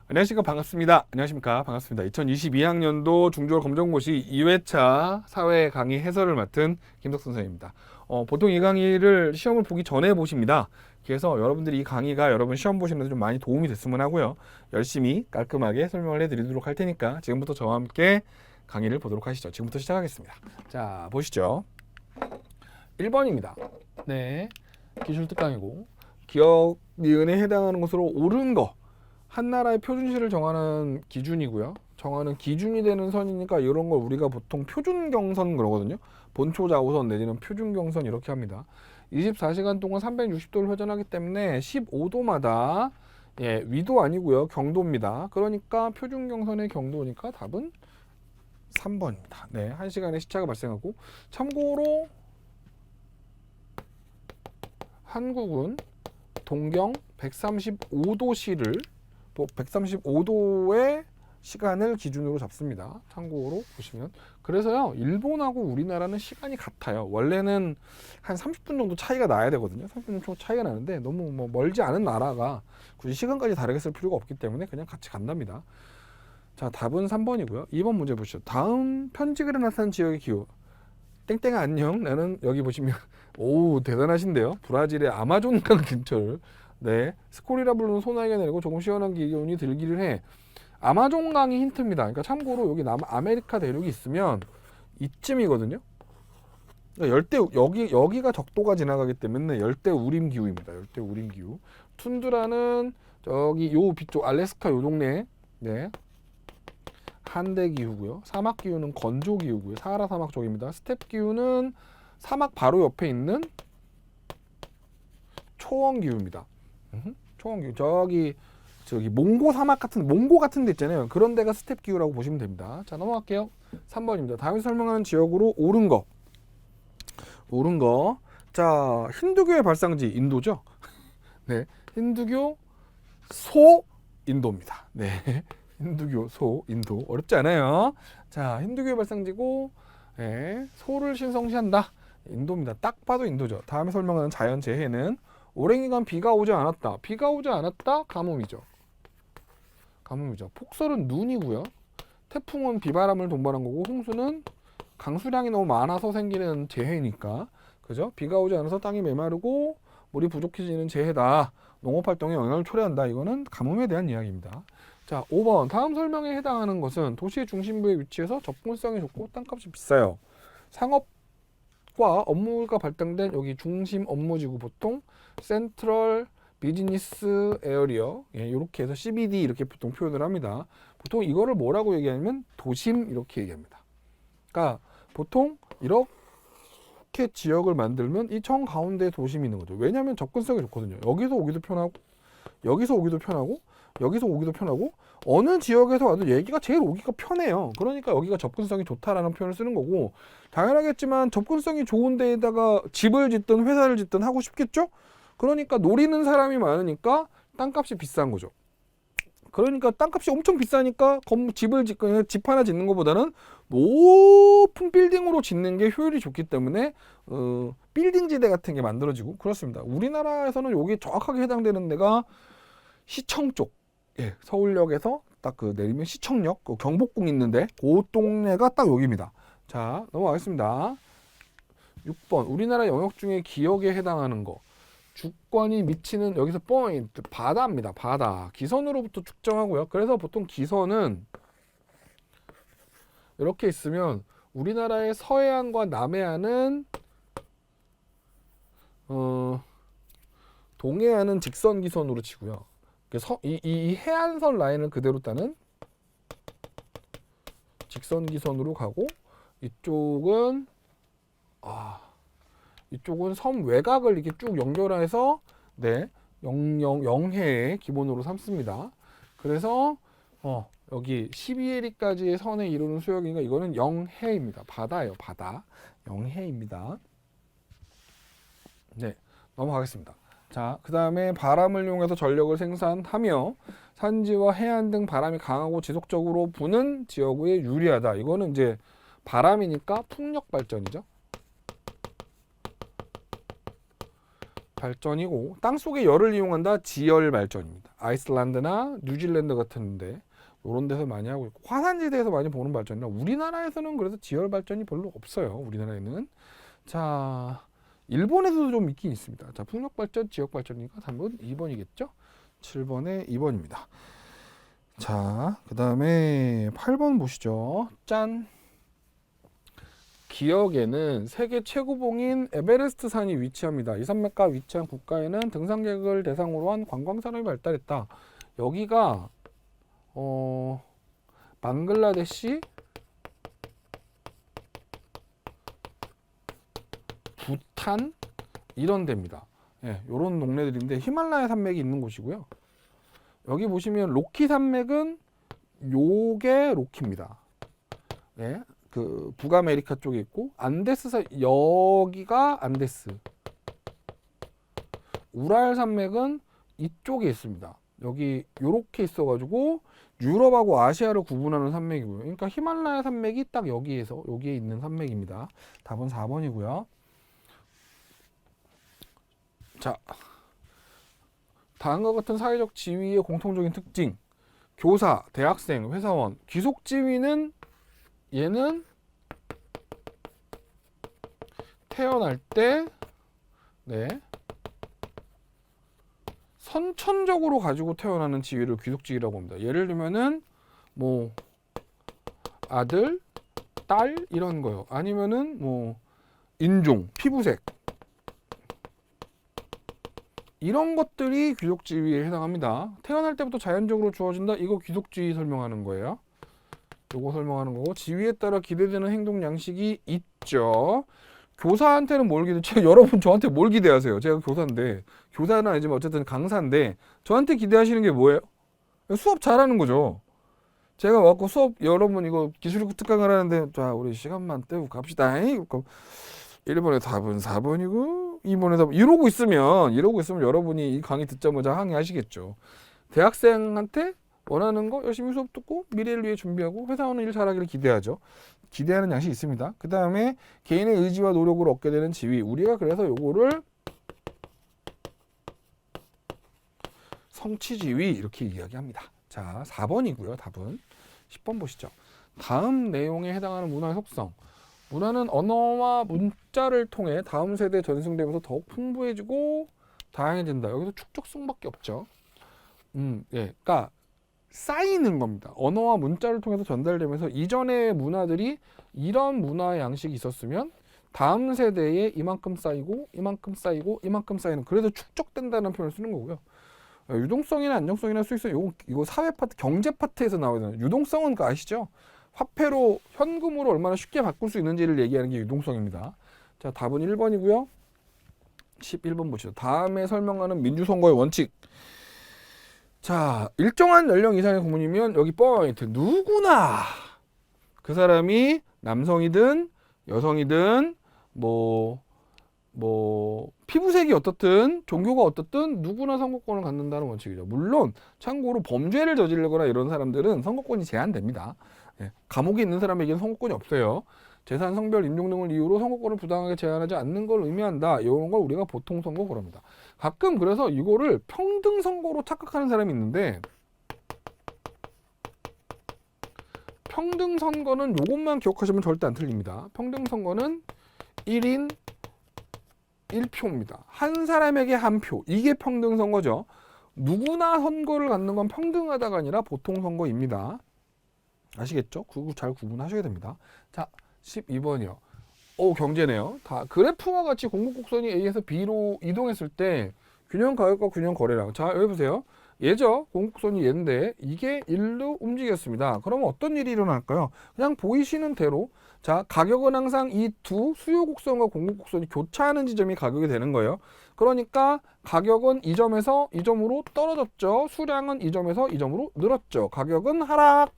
안녕하십니까. 반갑습니다. 안녕하십니까. 반갑습니다. 2022학년도 중졸 검정고시 2회차 사회 강의 해설을 맡은 김덕 선생입니다. 보통 이 강의를 시험을 보기 전에 보십니다. 그래서 여러분들이 이 강의가 여러분 시험 보시는데 좀 많이 도움이 됐으면 하고요. 열심히 깔끔하게 설명을 해드리도록 할 테니까 지금부터 저와 함께 강의를 보도록 하시죠. 지금부터 시작하겠습니다. 자, 보시죠. 1번입니다. 네, 기출 특강이고 기억, 니은에 해당하는 것으로 옳은 거. 한 나라의 표준시를 정하는 기준이고요. 정하는 기준이 되는 선이니까 이런 걸 우리가 보통 표준경선 그러거든요. 본초 좌우선 내지는 표준경선 이렇게 합니다. 24시간 동안 360도를 회전하기 때문에 15도마다 위도 아니고요. 경도입니다. 그러니까 표준경선의 경도니까 답은 3번입니다. 네, 1시간의 시차가 발생하고 참고로 한국은 동경 135도시를 135도의 시간을 기준으로 잡습니다. 참고로 보시면. 그래서요, 일본하고 우리나라는 시간이 같아요. 원래는 한 30분 정도 차이가 나야 되거든요. 30분 정도 차이가 나는데 너무 멀지 않은 나라가 굳이 시간까지 다르게 쓸 필요가 없기 때문에 그냥 같이 간답니다. 자, 답은 3번이고요. 2번 문제 보시죠. 다음 편지글에 나타난 지역의 기후. 땡땡아 안녕. 나는 여기 보시면 오, 대단하신데요. 브라질의 아마존강 근처를 스콜이라 부르는 소나기가 내리고 조금 시원한 기온이 들기를 해. 아마존강이 힌트입니다. 그러니까 참고로 여기 남아메리카 대륙이 있으면 이쯤이거든요. 그러니까 여기가 적도가 지나가기 때문에 열대 우림 기후입니다. 열대 우림 기후. 툰드라는 저기 요 뒤쪽 알래스카 요 동네 한대 기후고요. 사막 기후는 건조 기후고요. 사하라 사막 쪽입니다. 스텝 기후는 사막 바로 옆에 있는 초원 기후입니다. 초원 기후. 저기 몽고 사막 같은 몽고 같은 데 있잖아요. 그런 데가 스텝 기후라고 보시면 됩니다. 자, 넘어갈게요. 3번입니다. 다음에 설명하는 지역으로 옳은 거. 옳은 거. 자, 힌두교의 발상지 인도죠. 네. 힌두교 소 인도입니다. 네. 힌두교 소 인도. 어렵지 않아요. 자, 힌두교의 발상지고 소를 신성시한다. 인도입니다. 딱 봐도 인도죠. 다음에 설명하는 자연재해는 오랜 기간 비가 오지 않았다. 비가 오지 않았다. 가뭄이죠. 가뭄이죠. 폭설은 눈이고요. 태풍은 비바람을 동반한 거고 홍수는 강수량이 너무 많아서 생기는 재해니까 그죠? 비가 오지 않아서 땅이 메마르고 물이 부족해지는 재해다. 농업활동에 영향을 초래한다. 이거는 가뭄에 대한 이야기입니다. 자, 5번. 다음 설명에 해당하는 것은 도시의 중심부에 위치해서 접근성이 좋고 땅값이 비싸요. 상업과 업무가 발달된 여기 중심 업무지구 보통 센트럴 비즈니스 에어리어 이렇게 해서 CBD 이렇게 보통 표현을 합니다. 보통 이거를 뭐라고 얘기하냐면 도심 이렇게 얘기합니다. 그러니까 보통 이렇게 지역을 만들면 이 정 가운데 도심이 있는 거죠. 왜냐하면 접근성이 좋거든요. 여기서 오기도 편하고 여기서 오기도 편하고 여기서 오기도 편하고 어느 지역에서 와도 얘기가 제일 오기가 편해요. 그러니까 여기가 접근성이 좋다라는 표현을 쓰는 거고 당연하겠지만 접근성이 좋은 데에다가 집을 짓든 회사를 짓든 하고 싶겠죠? 그러니까 노리는 사람이 많으니까 땅값이 비싼 거죠. 그러니까 땅값이 엄청 비싸니까 집을 짓거나 집 하나 짓는 것보다는 높은 빌딩으로 짓는 게 효율이 좋기 때문에 빌딩지대 같은 게 만들어지고 그렇습니다. 우리나라에서는 여기 정확하게 해당되는 데가 시청 쪽, 서울역에서 딱 그 내리면 시청역, 그 경복궁 있는데 그 동네가 딱 여기입니다. 자, 넘어가겠습니다. 6번 우리나라 영역 중에 기역에 해당하는 거. 주권이 미치는 여기서 포인트 바다입니다. 바다 기선으로부터 측정하고요. 그래서 보통 기선은 이렇게 있으면 우리나라의 서해안과 남해안은 동해안은 직선 기선으로 치고요. 이 해안선 라인을 그대로 따는 직선 기선으로 가고 이쪽은 섬 외곽을 이렇게 쭉 연결해서 영해의 기본으로 삼습니다. 그래서 여기 12해리까지의 선에 이루는 수역이니까 이거는 영해입니다. 바다예요. 바다. 영해입니다. 네, 넘어가겠습니다. 자, 그 다음에 바람을 이용해서 전력을 생산하며 산지와 해안 등 바람이 강하고 지속적으로 부는 지역에 유리하다. 이거는 이제 바람이니까 풍력 발전이죠. 발전이고 땅속의 열을 이용한다 지열 발전입니다. 아이슬란드나 뉴질랜드 같은데 이런 데서 많이 하고 있고 화산지대에서 많이 보는 발전이라 우리나라에서는 그래서 지열 발전이 별로 없어요. 우리나라에는. 자, 일본에서도 좀 있긴 있습니다. 자, 풍력 발전, 지역 발전이니까 답은 2번이겠죠? 7번에 2번입니다. 자, 그 다음에 8번 보시죠. 짠! 기역에는 세계 최고봉인 에베레스트 산이 위치합니다. 이 산맥과 위치한 국가에는 등산객을 대상으로 한 관광산업이 발달했다. 여기가 방글라데시, 부탄 이런 데입니다. 예, 요런 동네들인데 히말라야 산맥이 있는 곳이고요. 여기 보시면 로키 산맥은 요게 로키입니다. 예, 그 북아메리카 쪽에 있고 안데스 여기가 안데스. 우랄 산맥은 이쪽에 있습니다. 여기 요렇게 있어가지고 유럽하고 아시아를 구분하는 산맥이고요. 그러니까 히말라야 산맥이 딱 여기에 있는 산맥입니다. 답은 4번이고요. 자, 다음과 같은 사회적 지위의 공통적인 특징. 교사, 대학생, 회사원, 귀속 지위는 얘는 태어날 때 선천적으로 가지고 태어나는 지위를 귀속지위라고 합니다. 예를 들면은 뭐 아들, 딸 이런 거요. 아니면은 뭐 인종, 피부색 이런 것들이 귀속지위에 해당합니다. 태어날 때부터 자연적으로 주어진다. 이거 귀속지위 설명하는 거예요. 요거 설명하는 거고 지위에 따라 기대되는 행동 양식이 있죠. 교사한테는 뭘 기대? 여러분 저한테 뭘 기대하세요? 제가 교사인데 교사는 아니지만 어쨌든 강사인데 저한테 기대하시는 게 뭐예요? 수업 잘하는 거죠. 제가 와갖고 수업 여러분 이거 기술국 특강을 하는데 자 우리 시간만 때우고 갑시다. 1번의 답은 4번이고 2번의 답은 이러고 있으면 여러분이 이 강의 듣자마자 항의하시겠죠. 대학생한테 원하는 거 열심히 수업 듣고 미래를 위해 준비하고 회사원은 일 잘하기를 기대하죠. 기대하는 양식이 있습니다. 그 다음에 개인의 의지와 노력으로 얻게 되는 지위. 우리가 그래서 요거를 성취지위 이렇게 이야기합니다. 자, 4번이고요. 답은 10번 보시죠. 다음 내용에 해당하는 문화의 속성. 문화는 언어와 문자를 통해 다음 세대에 전승되면서 더욱 풍부해지고 다양해진다. 여기서 축적성밖에 없죠. 그러니까 쌓이는 겁니다. 언어와 문자를 통해서 전달되면서 이전의 문화들이 이런 문화의 양식이 있었으면 다음 세대에 이만큼 쌓이고 이만큼 쌓이고 이만큼 쌓이는 그래서 축적된다는 표현을 쓰는 거고요. 유동성이나 안정성이나 수익성 이거 사회 파트 경제 파트에서 나오잖아요. 유동성은 그거 아시죠? 화폐로 현금으로 얼마나 쉽게 바꿀 수 있는지를 얘기하는 게 유동성입니다. 자, 답은 1번이고요. 11번 보시죠. 다음에 설명하는 민주선거의 원칙. 자, 일정한 연령 이상의 국민이면 여기 포인트 누구나 그 사람이 남성이든 여성이든 뭐 피부색이 어떻든 종교가 어떻든 누구나 선거권을 갖는다는 원칙이죠. 물론 참고로 범죄를 저지르거나 이런 사람들은 선거권이 제한됩니다. 감옥에 있는 사람에게는 선거권이 없어요. 재산, 성별, 인종 등을 이유로 선거권을 부당하게 제한하지 않는 걸 의미한다. 이런 걸 우리가 보통 선거 그럽니다. 가끔 그래서 이거를 평등 선거로 착각하는 사람이 있는데 평등 선거는 이것만 기억하시면 절대 안 틀립니다. 평등 선거는 1인 1표입니다. 한 사람에게 한 표. 이게 평등 선거죠. 누구나 선거를 갖는 건 평등하다가 아니라 보통 선거입니다. 아시겠죠? 그거 잘 구분하셔야 됩니다. 자, 12번이요. 경제네요. 다 그래프와 같이 공급곡선이 A에서 B로 이동했을 때 균형 가격과 균형 거래량. 자, 여기 보세요. 얘죠. 공급곡선이 얘인데 이게 1로 움직였습니다. 그러면 어떤 일이 일어날까요? 그냥 보이시는 대로 자, 가격은 항상 이 두 수요 곡선과 공급 곡선이 교차하는 지점이 가격이 되는 거예요. 그러니까 가격은 이 점에서 이 점으로 떨어졌죠. 수량은 이 점에서 이 점으로 늘었죠. 가격은 하락.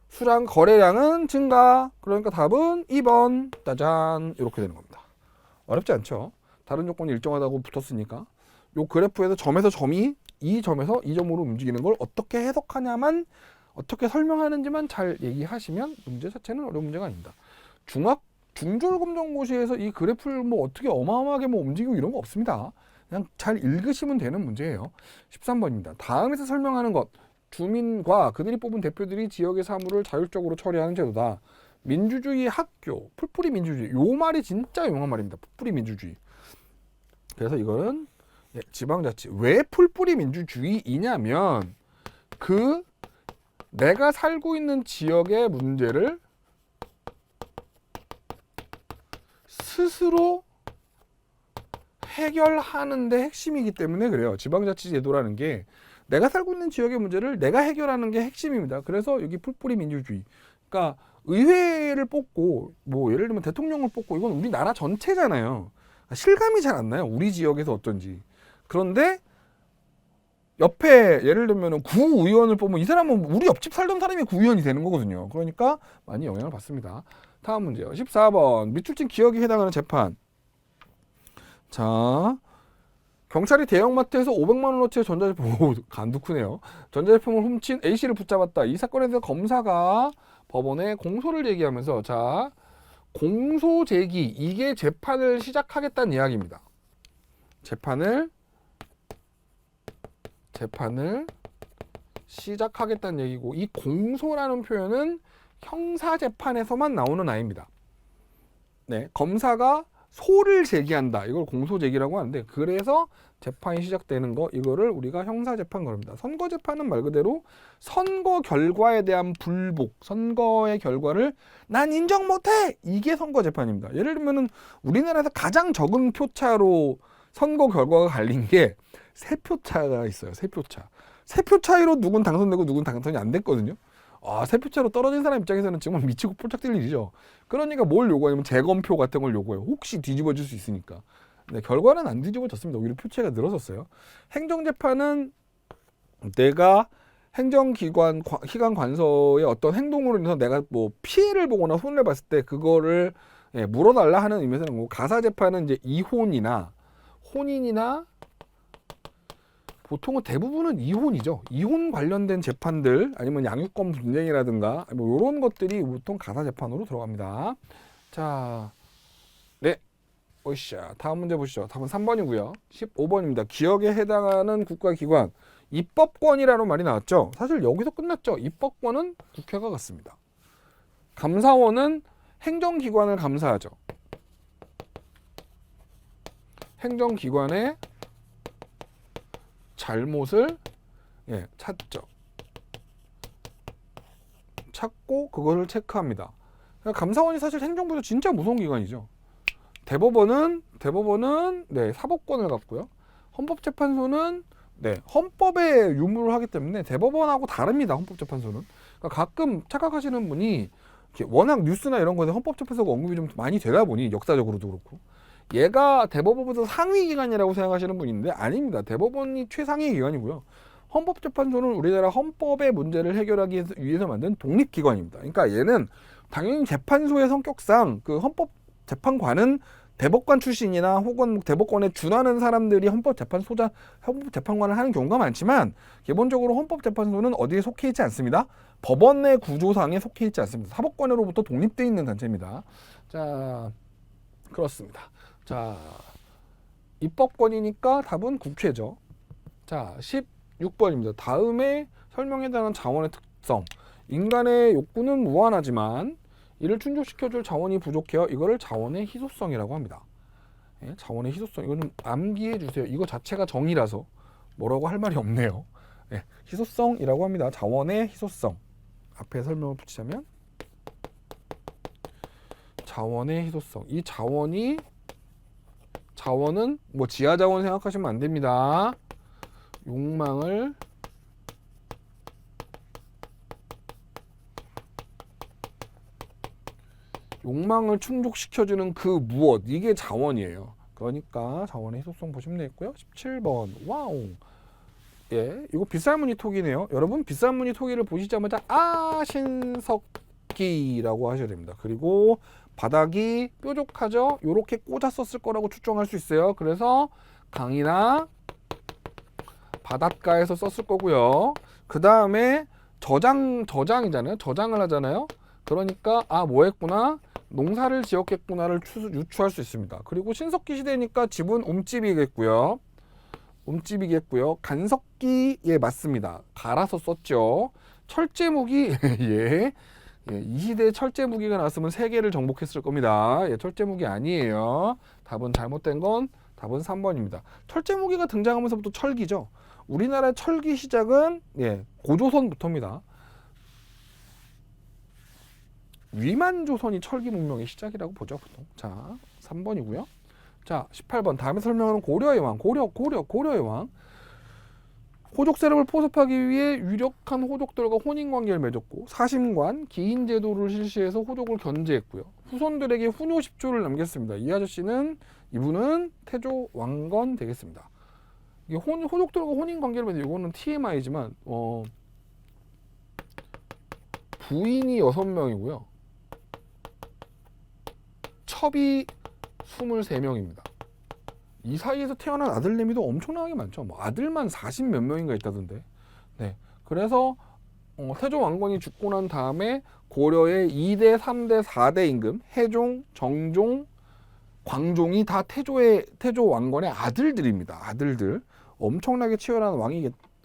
수량 거래량은 증가. 그러니까 답은 2번. 짜잔. 이렇게 되는 겁니다. 어렵지 않죠? 다른 조건이 일정하다고 붙었으니까. 요 그래프에서 점에서 점이 이 점에서 이 점으로 움직이는 걸 어떻게 해석하냐만 어떻게 설명하는지만 잘 얘기하시면 문제 자체는 어려운 문제가 아닙니다. 중졸검정고시에서 이 그래프를 뭐 어떻게 어마어마하게 뭐 움직이고 이런 거 없습니다. 그냥 잘 읽으시면 되는 문제예요. 13번입니다. 다음에서 설명하는 것. 주민과 그들이 뽑은 대표들이 지역의 사무를 자율적으로 처리하는 제도다. 민주주의 학교, 풀뿌리 민주주의. 요 말이 진짜 유명한 말입니다. 풀뿌리 민주주의. 그래서 이거는 지방자치. 왜 풀뿌리 민주주의이냐면 내가 살고 있는 지역의 문제를 스스로 해결하는 데 핵심이기 때문에 그래요. 지방자치 제도라는 게 내가 살고 있는 지역의 문제를 내가 해결하는 게 핵심입니다. 그래서 여기 풀뿌리 민주주의. 그러니까 의회를 뽑고 뭐 예를 들면 대통령을 뽑고 이건 우리나라 전체잖아요. 실감이 잘 안 나요. 우리 지역에서 어떤지. 그런데 옆에 예를 들면 구의원을 뽑으면 이 사람은 우리 옆집 살던 사람이 구의원이 되는 거거든요. 그러니까 많이 영향을 받습니다. 다음 문제요. 14번. 밑줄친 기억에 해당하는 재판. 자, 경찰이 대형마트에서 500만 원어치의 전자제품, 오, 간도 크네요. 전자제품을 훔친 A씨를 붙잡았다. 이 사건에 대해서 검사가 법원에 공소를 제기하면서 자, 공소 제기, 이게 재판을 시작하겠다는 이야기입니다. 재판을 시작하겠다는 얘기고, 이 공소라는 표현은 형사재판에서만 나오는 아입니다. 네, 검사가 소를 제기한다. 이걸 공소제기라고 하는데, 그래서 재판이 시작되는 거, 이거를 우리가 형사재판 그럽니다. 선거재판은 말 그대로 선거 결과에 대한 불복, 선거의 결과를 난 인정 못해! 이게 선거재판입니다. 예를 들면은 우리나라에서 가장 적은 표차로 선거 결과가 갈린 게 세 표차가 있어요. 세 표차. 세 표 차이로 누군 당선되고 누군 당선이 안 됐거든요. 세 표 차로 떨어진 사람 입장에서는 정말 미치고 폴짝 뛸 일이죠. 그러니까 뭘 요구하냐면 재검표 같은 걸 요구해요. 혹시 뒤집어질 수 있으니까. 네, 결과는 안 뒤집어졌습니다. 오히려 표차가 늘어섰어요. 행정재판은 내가 행정기관 기관 관서의 어떤 행동으로 인해서 내가 뭐 피해를 보거나 손해를 봤을 때 그거를 물어달라 하는 의미에서 는 거고, 가사재판은 이제 이혼이나 혼인이나 보통은 대부분은 이혼이죠. 이혼 관련된 재판들 아니면 양육권 분쟁이라든가 뭐 이런 것들이 보통 가사 재판으로 들어갑니다. 자, 네, 오이샤. 다음 문제 보시죠. 답은 3번이고요. 15번입니다. 기억에 해당하는 국가기관. 입법권이라는 말이 나왔죠. 사실 여기서 끝났죠. 입법권은 국회가 갖습니다. 감사원은 행정기관을 감사하죠. 행정기관의 잘못을 찾죠. 찾고 그거를 체크합니다. 그러니까 감사원이 사실 행정부에서 진짜 무서운 기관이죠. 대법원은 사법권을 갖고요. 헌법재판소는 헌법에 유무를 하기 때문에 대법원하고 다릅니다. 헌법재판소는. 그러니까 가끔 착각하시는 분이 워낙 뉴스나 이런 거에 헌법재판소가 언급이 좀 많이 되다 보니 역사적으로도 그렇고 얘가 대법원보다 상위 기관이라고 생각하시는 분이 있는데 아닙니다. 대법원이 최상위 기관이고요. 헌법재판소는 우리나라 헌법의 문제를 해결하기 위해서 만든 독립기관입니다. 그러니까 얘는 당연히 재판소의 성격상 그 헌법재판관은 대법관 출신이나 혹은 대법관에 준하는 사람들이 헌법재판관을 하는 경우가 많지만 기본적으로 헌법재판소는 어디에 속해 있지 않습니다. 법원의 구조상에 속해 있지 않습니다. 사법권으로부터 독립되어 있는 단체입니다. 자, 그렇습니다. 자, 입법권이니까 답은 국회죠. 자, 16번입니다. 다음에 설명해달라는 자원의 특성. 인간의 욕구는 무한하지만 이를 충족시켜줄 자원이 부족해요. 이거를 자원의 희소성이라고 합니다. 자원의 희소성. 이거 좀 암기해 주세요. 이거 자체가 정의라서 뭐라고 할 말이 없네요. 희소성이라고 합니다. 자원의 희소성. 앞에 설명을 붙이자면 자원의 희소성. 이 자원은 뭐 지하자원 생각하시면 안 됩니다. 욕망을 충족시켜주는 그 무엇, 이게 자원이에요. 그러니까 자원의 희소성 보시면 되겠고요. 17번 와우. 이거 빗살무늬 토기네요. 여러분 빗살무늬 토기를 보시자마자 신석기라고 하셔야 됩니다. 그리고 바닥이 뾰족하죠. 이렇게 꽂았었을 거라고 추정할 수 있어요. 그래서 강이나 바닷가에서 썼을 거고요. 그 다음에 저장이잖아요. 저장을 하잖아요. 그러니까 뭐 했구나, 농사를 지었겠구나를 유추할 수 있습니다. 그리고 신석기 시대니까 집은 움집이겠고요. 몸집이겠고요. 간석기에 맞습니다. 갈아서 썼죠. 철제무기 예. 예, 이 시대에 철제무기가 나왔으면 세계를 정복했을 겁니다. 예, 철제무기 아니에요. 답은 잘못된 건 답은 3번입니다. 철제무기가 등장하면서부터 철기죠. 우리나라의 철기 시작은 예, 고조선부터입니다. 위만조선이 철기 문명의 시작이라고 보죠, 보통. 자, 3번이고요. 자, 18번. 다음에 설명하는 고려의 왕. 고려의 왕. 호족 세력을 포섭하기 위해 유력한 호족들과 혼인관계를 맺었고 사심관, 기인제도를 실시해서 호족을 견제했고요. 후손들에게 후노 10조를 남겼습니다. 이 아저씨는 이분은 태조 왕건 되겠습니다. 이게 호족들과 혼인관계를 맺은 이거는 TMI지만 부인이 6명이고요. 첩이 23명입니다. 이 사이에서 태어난 아들 내미도 엄청나게 많죠. 뭐 아들만 40 몇 명인가 있다던데. 네. 그래서 태조 왕건이 죽고 난 다음에 고려의 2대, 3대, 4대 임금 해종, 정종, 광종이 다 태조 왕건의 아들들입니다. 아들들. 엄청나게 치열한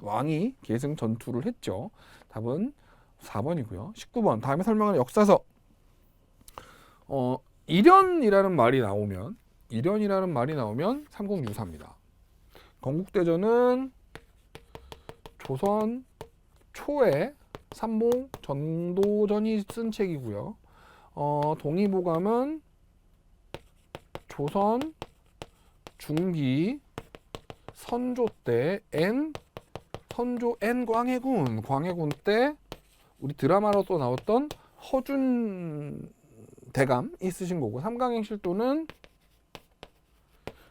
왕이 계승 전투를 했죠. 답은 4번이고요. 19번. 다음에 설명하는 역사서. 일연이라는 말이 나오면 삼국유사입니다. 건국대전은 조선 초에 삼봉 전도전이 쓴 책이고요. 동의보감은 조선 중기 선조 때 선조 광해군 때 우리 드라마로도 나왔던 허준 대감이 쓰신 거고, 삼강행실도는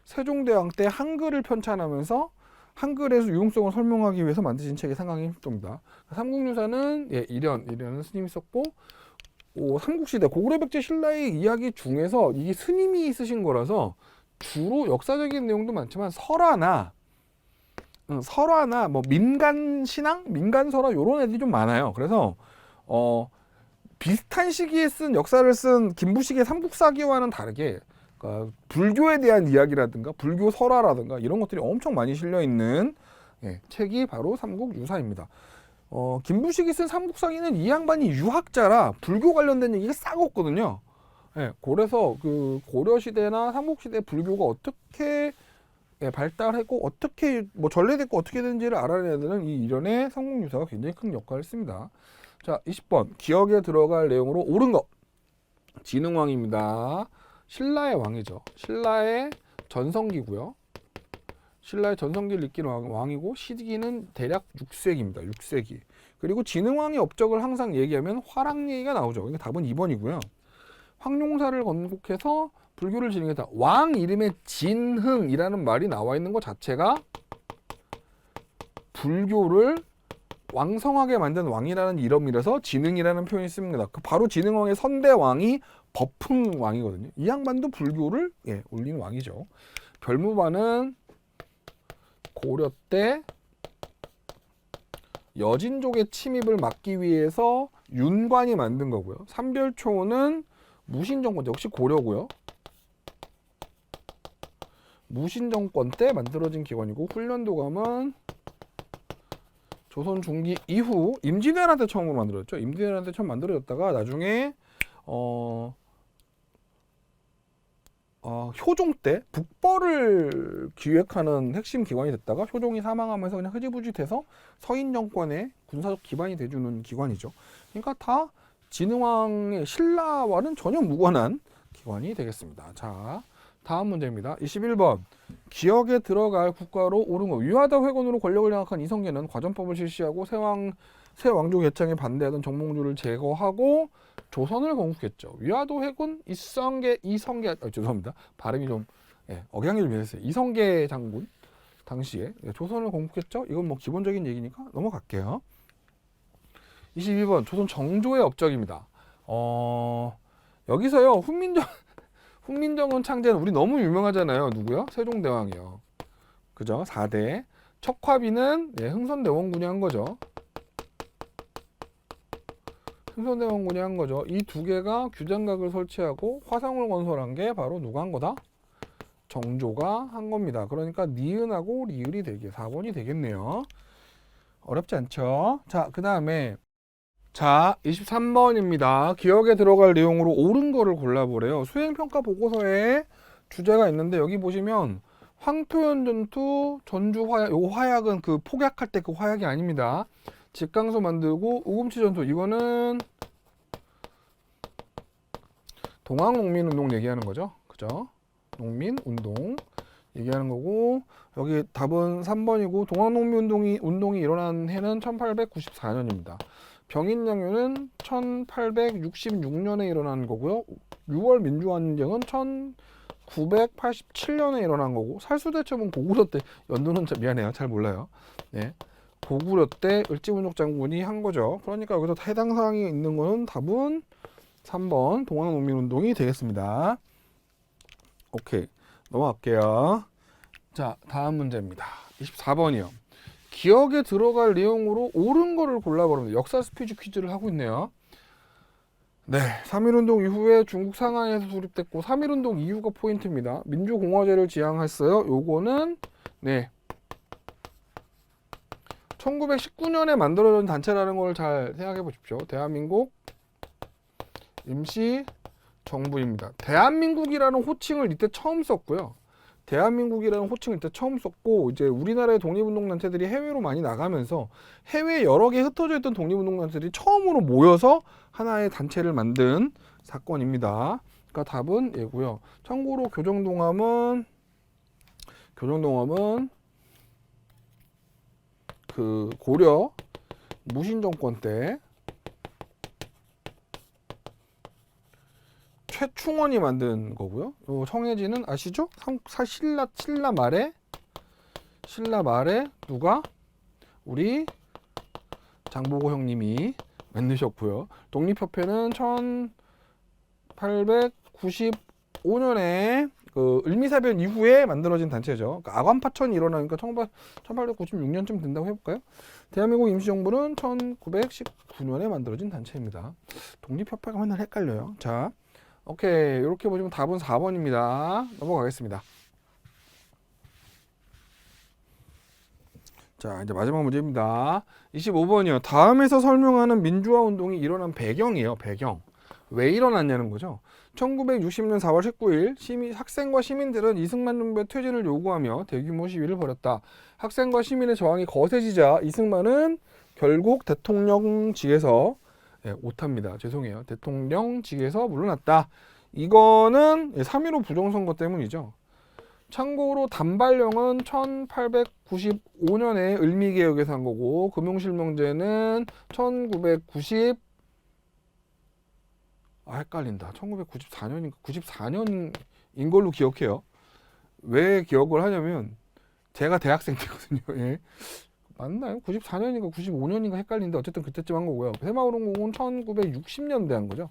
세종대왕 때 한글을 편찬하면서 한글에서 유용성을 설명하기 위해서 만드신 책이 삼강행실도입니다. 삼국유사는 예, 일연은 스님이 썼고, 삼국시대 고구려백제 신라의 이야기 중에서 이게 스님이 쓰신 거라서 주로 역사적인 내용도 많지만 설화나 뭐 민간신앙, 민간설화 이런 애들이 좀 많아요. 그래서 비슷한 시기에 역사를 쓴 김부식의 삼국사기와는 다르게 그러니까 불교에 대한 이야기라든가 불교 설화라든가 이런 것들이 엄청 많이 실려 있는 책이 바로 삼국유사입니다. 김부식이 쓴 삼국사기는 이 양반이 유학자라 불교 관련된 얘기가 싹 없거든요. 그래서 그 고려 시대나 삼국 시대 불교가 어떻게 발달했고 어떻게 뭐 전래됐고 어떻게 된지를 알아내야 되는 이 일련의 삼국유사가 굉장히 큰 역할을 했습니다. 자, 20번. 기억에 들어갈 내용으로 옳은 것. 진흥왕입니다. 신라의 왕이죠. 신라의 전성기고요. 신라의 전성기를 이끈 왕이고 시기는 대략 6세기입니다. 6세기. 그리고 진흥왕의 업적을 항상 얘기하면 화랑 얘기가 나오죠. 그러니까 답은 2번이고요. 황룡사를 건국해서 불교를 진행했다. 왕 이름에 진흥이라는 말이 나와 있는 것 자체가 불교를 왕성하게 만든 왕이라는 이름이라서 진흥이라는 표현이 씁니다. 바로 진흥왕의 선대왕이 법흥왕이거든요. 이 양반도 불교를 올린 왕이죠. 별무반은 고려 때 여진족의 침입을 막기 위해서 윤관이 만든 거고요. 삼별초는 무신정권, 역시 고려고요. 무신정권 때 만들어진 기관이고, 훈련도감은 조선 중기 이후 임진왜란때 처음으로 만들어졌죠. 임진왜란때 처음 만들어졌다가 나중에 효종 때 북벌을 기획하는 핵심 기관이 됐다가 효종이 사망하면서 그냥 흐지부지 돼서 서인 정권의 군사적 기반이 돼주는 기관이죠. 그러니까 다 진흥왕의 신라와는 전혀 무관한 기관이 되겠습니다. 자, 다음 문제입니다. 21번. 기억에 들어갈 국가로 옳은 것. 위화다 회건으로 권력을 장악한 이성계는 과전법을 실시하고 새 왕조 개창에 반대하던 정몽주를 제거하고 조선을 건국했죠. 위화도 회군 이성계 죄송합니다. 발음이 좀 억양이 좀 변했어요. 이성계 장군 당시에 조선을 건국했죠. 이건 뭐 기본적인 얘기니까 넘어갈게요. 22번. 조선 정조의 업적입니다. 여기서요. 훈민정음 창제는 우리 너무 유명하잖아요. 누구요? 세종대왕이요. 그죠? 4대. 척화비는 흥선대원군이 한 거죠. 흥선대원군이 한 거죠. 이 두 개가 규장각을 설치하고 화성을 건설한 게 바로 누가 한 거다? 정조가 한 겁니다. 그러니까 니은하고 리을이 되게 4번이 되겠네요. 어렵지 않죠? 자, 그 다음에 자, 23번입니다. 기억에 들어갈 내용으로 옳은 거를 골라보래요. 수행평가 보고서에 주제가 있는데 여기 보시면 황토현 전투 전주 화약, 요 화약은 그 폭약할 때 그 화약이 아닙니다. 직강소 만들고 우금치 전투, 이거는 동학농민운동 얘기하는 거죠. 그죠? 농민운동 얘기하는 거고, 여기 답은 3번이고 동학농민운동이 일어난 해는 1894년입니다. 병인양요는 1866년에 일어난 거고요. 6월 민주화운동은 1987년에 일어난 거고, 살수대첩은 고구려 때, 연도는 미안해요, 잘 몰라요. 네, 고구려 때 을지문족 장군이 한 거죠. 그러니까 여기서 해당 사항이 있는 거는 답은 3번 동학농민운동이 되겠습니다. 오케이, 넘어갈게요. 자, 다음 문제입니다. 24번이요. 기억에 들어갈 내용으로 옳은 거를 골라보랍니다. 역사 스피치 퀴즈를 하고 있네요. 네, 3.1운동 이후에 중국 상하이에서 수립됐고 3.1운동 이후가 포인트입니다. 민주공화제를 지향했어요. 요거는 네, 1919년에 만들어진 단체라는 걸 잘 생각해 보십시오. 대한민국 임시정부입니다. 대한민국이라는 호칭을 이때 처음 썼고요. 대한민국이라는 호칭을 이때 처음 썼고, 이제 우리나라의 독립운동단체들이 해외로 많이 나가면서 해외 여러 개 흩어져 있던 독립운동단체들이 처음으로 모여서 하나의 단체를 만든 사건입니다. 그러니까 답은 예고요. 참고로 교정동함은 그 고려 무신정권 때 최충원이 만든 거고요. 요 청해진은 아시죠? 신라 말에 누가? 우리 장보고 형님이 만드셨고요. 독립협회는 1895년에 그 을미사변 이후에 만들어진 단체죠. 그러니까 아관파천이 일어나니까 1896년쯤 된다고 해볼까요? 대한민국 임시정부는 1919년에 만들어진 단체입니다. 독립협회가 맨날 헷갈려요. 자, 오케이, 이렇게 보시면 답은 4번입니다. 넘어가겠습니다. 자, 이제 마지막 문제입니다. 25번이요. 다음에서 설명하는 민주화 운동이 일어난 배경이에요. 배경. 왜 일어났냐는 거죠. 1960년 4월 19일 학생과 시민들은 이승만 정부의 퇴진을 요구하며 대규모 시위를 벌였다. 학생과 시민의 저항이 거세지자 이승만은 결국 대통령직에서 오타입니다. 죄송해요. 대통령직에서 물러났다. 이거는 3.15 부정선거 때문이죠. 참고로 단발령은 1895년에 을미개혁에서 한 거고, 금융실명제는 1990 헷갈린다. 1994년인가 94년인 걸로 기억해요. 왜 기억을 하냐면 제가 대학생 때거든요. 예. 맞나요? 94년인가 95년인가 헷갈리는데 어쨌든 그때쯤 한 거고요. 새마을운동은 1960년대 한 거죠.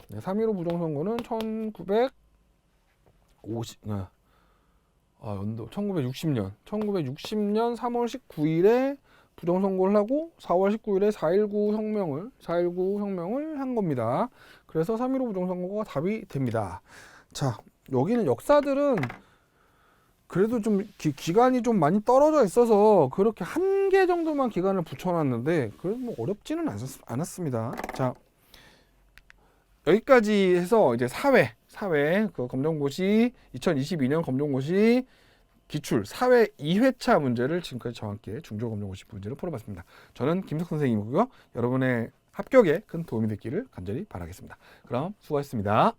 네, 3.15 부정선거는 1960년 3월 19일에 부정선거를 하고 4월 19일에 4.19 혁명을 한 겁니다. 그래서 3.15 부정선거가 답이 됩니다. 자, 여기는 역사들은 그래도 좀 기간이 좀 많이 떨어져 있어서 그렇게 한 개 정도만 기간을 붙여놨는데 그래도 뭐 어렵지는 않았습니다. 자, 여기까지 해서 이제 사회 그 검정고시 2022년 검정고시 기출 사회 2회차 문제를 지금까지 저와 함께 중조검정고시 문제를 풀어봤습니다. 저는 김석 선생님이고요. 여러분의 합격에 큰 도움이 됐기를 간절히 바라겠습니다. 그럼 수고하셨습니다.